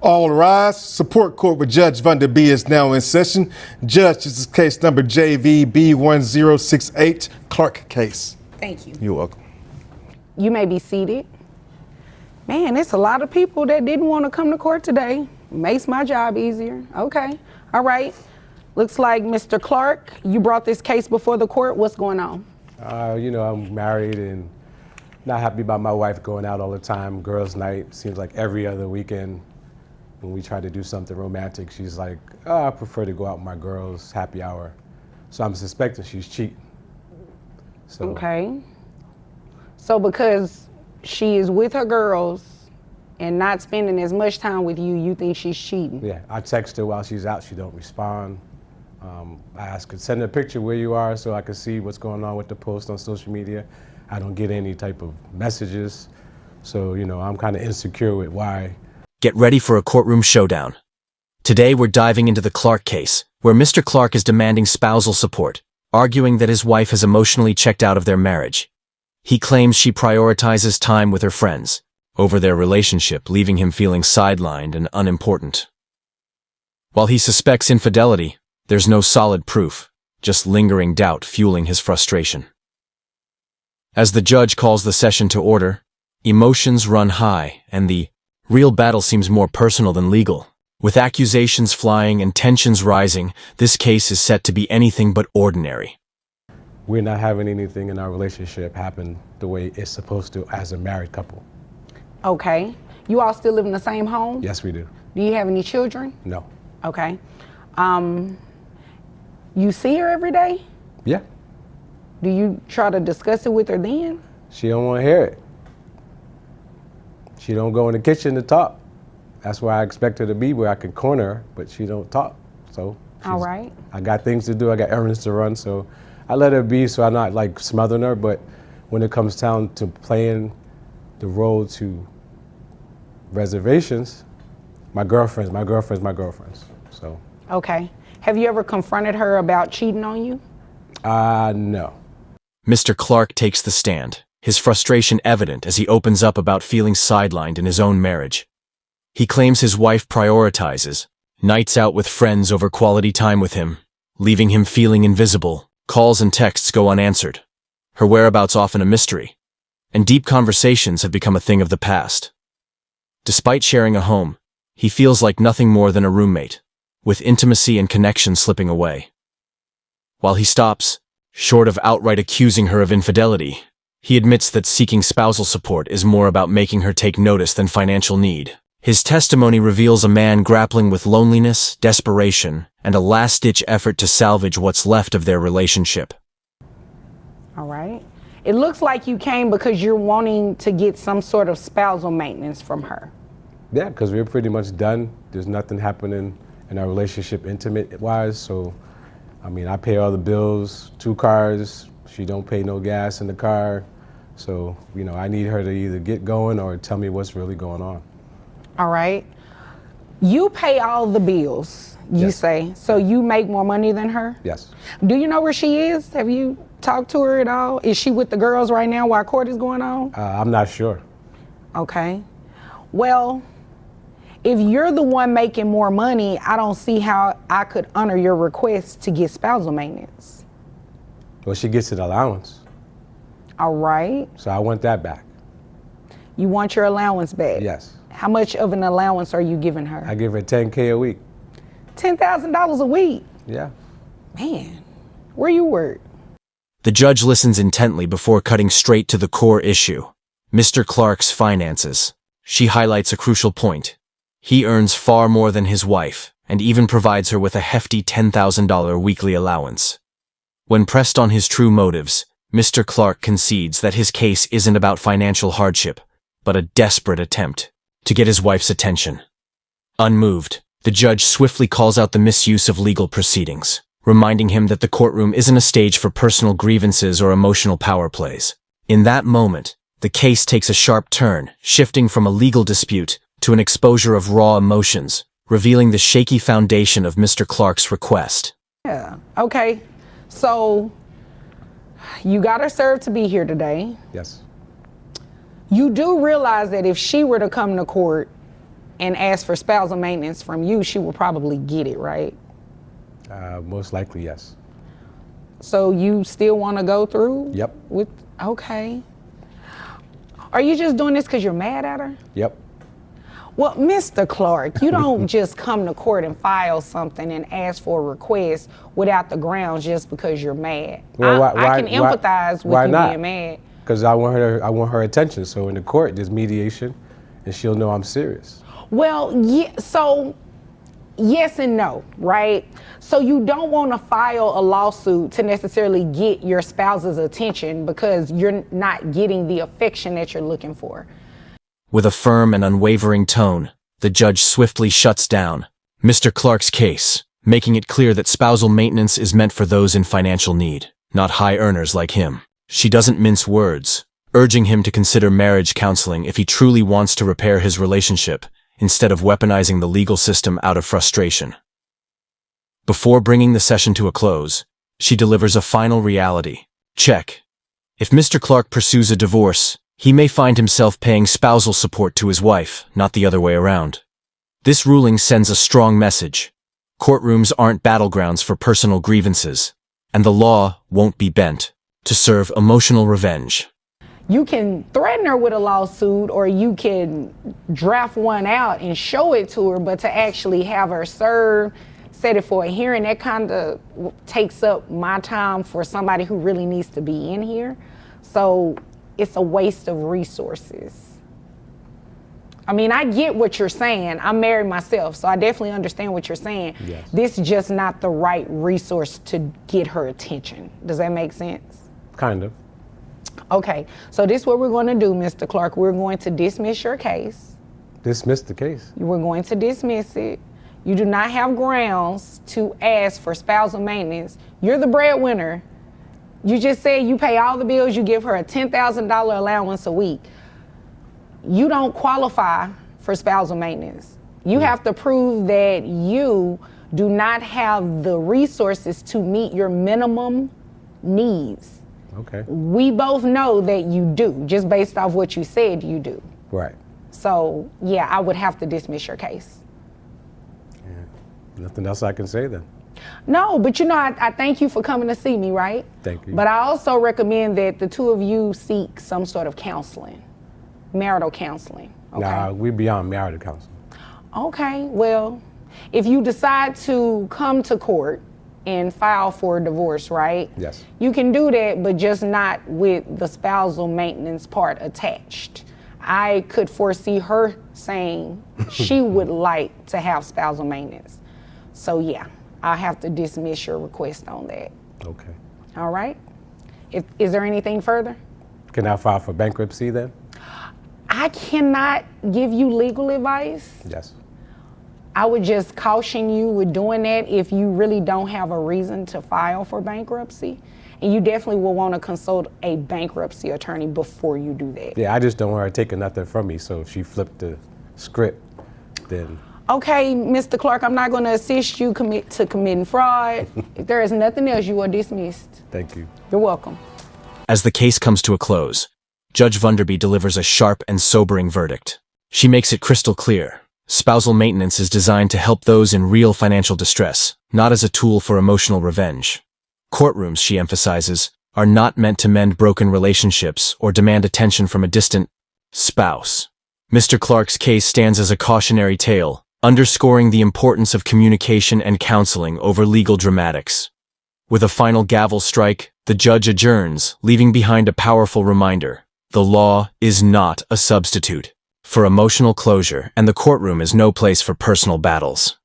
All rise. Support court with Judge Vanda B is now in session. Judge, this is case number JVB1068, Clark case. Thank you. You're welcome. You may be seated. Man, it's a lot of people that didn't want to come to court today. Makes my job easier. Okay. All right. Looks like Mr. Clark, you brought this case before the court. What's going on? I'm married and not happy about my wife going out all the time. Girls' night seems like every other weekend. When we try to do something romantic, she's like, oh, I prefer to go out with my girls, happy hour. So I'm suspecting she's cheating. So, Okay. So because she is with her girls and not spending as much time with you, you think she's cheating? yeah, I text her while she's out, she don't respond. I ask her, send her a picture where you are so I can see what's going on with the post on social media. I don't get any type of messages. So, I'm kind of insecure with why. Get ready for a courtroom showdown. Today we're diving into the Clark case, where Mr. Clark is demanding spousal support, arguing that his wife has emotionally checked out of their marriage. He claims she prioritizes time with her friends over their relationship, leaving him feeling sidelined and unimportant. While he suspects infidelity, there's no solid proof, just lingering doubt fueling his frustration. As the judge calls the session to order, emotions run high and the real battle seems more personal than legal. With accusations flying and tensions rising, this case is set to be anything but ordinary. We're not having anything in our relationship happen the way it's supposed to as a married couple. Okay. You all still live in the same home? Yes, we do. Do you have any children? No. Okay. You see her every day? Yeah, Do you try to discuss it with her then? she don't want to hear it. She don't go in the kitchen to talk. That's where I expect her to be, where I can corner her, but she don't talk. So All right. I got things to do, I got errands to run, so I let her be so I'm not like smothering her, but when it comes down to playing the role to reservations, my girlfriends. So, Okay. Have you ever confronted her about cheating on you? no. Mr. Clark takes the stand, his frustration evident as he opens up about feeling sidelined in his own marriage. He claims his wife prioritizes nights out with friends over quality time with him, leaving him feeling invisible. Calls and texts go unanswered, her whereabouts often a mystery, and deep conversations have become a thing of the past. Despite sharing a home, he feels like nothing more than a roommate, with intimacy and connection slipping away. While he stops, short of outright accusing her of infidelity, he admits that seeking spousal support is more about making her take notice than financial need. His testimony reveals a man grappling with loneliness, desperation, and a last-ditch effort to salvage what's left of their relationship. All right. It looks like you came because you're wanting to get some sort of spousal maintenance from her. Yeah, because we're pretty much done. There's nothing happening in our relationship intimate-wise, so, I pay all the bills, 2 cars, she don't pay no gas in the car, so, I need her to either get going or tell me what's really going on. All right. You pay all the bills, you Yes. say, so you make more money than her? Yes. Do you know where she is? Have you talked to her at all? Is she with the girls right now while court is going on? I'm not sure. Okay. Well, if you're the one making more money, I don't see how I could honor your request to get spousal maintenance. Well, she gets an allowance, All right. so I want that back. You want your allowance back? Yes. How much of an allowance are you giving her? I give her $10K a week. $10,000 a week. Yeah. Man, where you work? The judge listens intently before cutting straight to the core issue, Mr. Clark's finances. She highlights a crucial point. He earns far more than his wife, and even provides her with a hefty $10,000 weekly allowance. When pressed on his true motives, Mr. Clark concedes that his case isn't about financial hardship, but a desperate attempt to get his wife's attention. Unmoved, the judge swiftly calls out the misuse of legal proceedings, reminding him that the courtroom isn't a stage for personal grievances or emotional power plays. In that moment, the case takes a sharp turn, shifting from a legal dispute to an exposure of raw emotions, revealing the shaky foundation of Mr. Clark's request. Yeah. Okay. So you got her served to be here today. Yes. You do realize that if she were to come to court, and asked for spousal maintenance from you, she will probably get it, right? Most likely, yes. So you still want to go through? Yep. Okay. Are you just doing this because you're mad at her? Yep. Well, Mr. Clark, you don't just come to court and file something and ask for a request without the grounds just because you're mad. Well, I can empathize with you being mad. Because I want her attention. So in the court, there's mediation, and she'll know I'm serious. Well, yeah, so yes and no, right? So you don't want to file a lawsuit to necessarily get your spouse's attention because you're not getting the affection that you're looking for. With a firm and unwavering tone, the judge swiftly shuts down Mr. Clark's case, making it clear that spousal maintenance is meant for those in financial need, not high earners like him. She doesn't mince words, urging him to consider marriage counseling if he truly wants to repair his relationship, instead of weaponizing the legal system out of frustration. Before bringing the session to a close, she delivers a final reality check. If Mr. Clark pursues a divorce, he may find himself paying spousal support to his wife, not the other way around. This ruling sends a strong message. Courtrooms aren't battlegrounds for personal grievances, and the law won't be bent to serve emotional revenge. You can threaten her with a lawsuit, or you can draft one out and show it to her, but to actually have her serve, set it for a hearing, that kind of takes up my time for somebody who really needs to be in here. So it's a waste of resources. I mean, I get what you're saying. I'm married myself, so I definitely understand what you're saying. Yes. This is just not the right resource to get her attention. Does that make sense? Kind of. Okay, so this is what we're going to do, Mr. Clark. We're going to dismiss your case. Dismiss the case. We're going to dismiss it. You do not have grounds to ask for spousal maintenance. You're the breadwinner. You just said you pay all the bills, you give her a $10,000 allowance a week. You don't qualify for spousal maintenance. You have to prove that you do not have the resources to meet your minimum needs. Okay. We both know that you do, just based off what you said you do. Right. So, yeah, I would have to dismiss your case. Yeah. Nothing else I can say then. No, but you know, I thank you for coming to see me, right? Thank you. But I also recommend that the two of you seek some sort of counseling, marital counseling. Okay? Nah, we're beyond marital counseling. Okay, well, if you decide to come to court and file for a divorce, right? Yes. You can do that, but just not with the spousal maintenance part attached. I could foresee her saying she would like to have spousal maintenance. So yeah, I'll have to dismiss your request on that. Okay. All right? Is there anything further? Can I file for bankruptcy then? I cannot give you legal advice. Yes. I would just caution you with doing that if you really don't have a reason to file for bankruptcy. And you definitely will want to consult a bankruptcy attorney before you do that. Yeah, I just don't want her taking nothing from me. So if she flipped the script, then... Okay, Mr. Clark, I'm not going to assist you committing fraud. If there is nothing else, you are dismissed. Thank you. You're welcome. As the case comes to a close, Judge Vunderby delivers a sharp and sobering verdict. She makes it crystal clear. Spousal maintenance is designed to help those in real financial distress, not as a tool for emotional revenge. Courtrooms, she emphasizes, are not meant to mend broken relationships or demand attention from a distant spouse. Mr. Clark's case stands as a cautionary tale, underscoring the importance of communication and counseling over legal dramatics. With a final gavel strike, the judge adjourns, leaving behind a powerful reminder. The law is not a substitute for emotional closure, and the courtroom is no place for personal battles.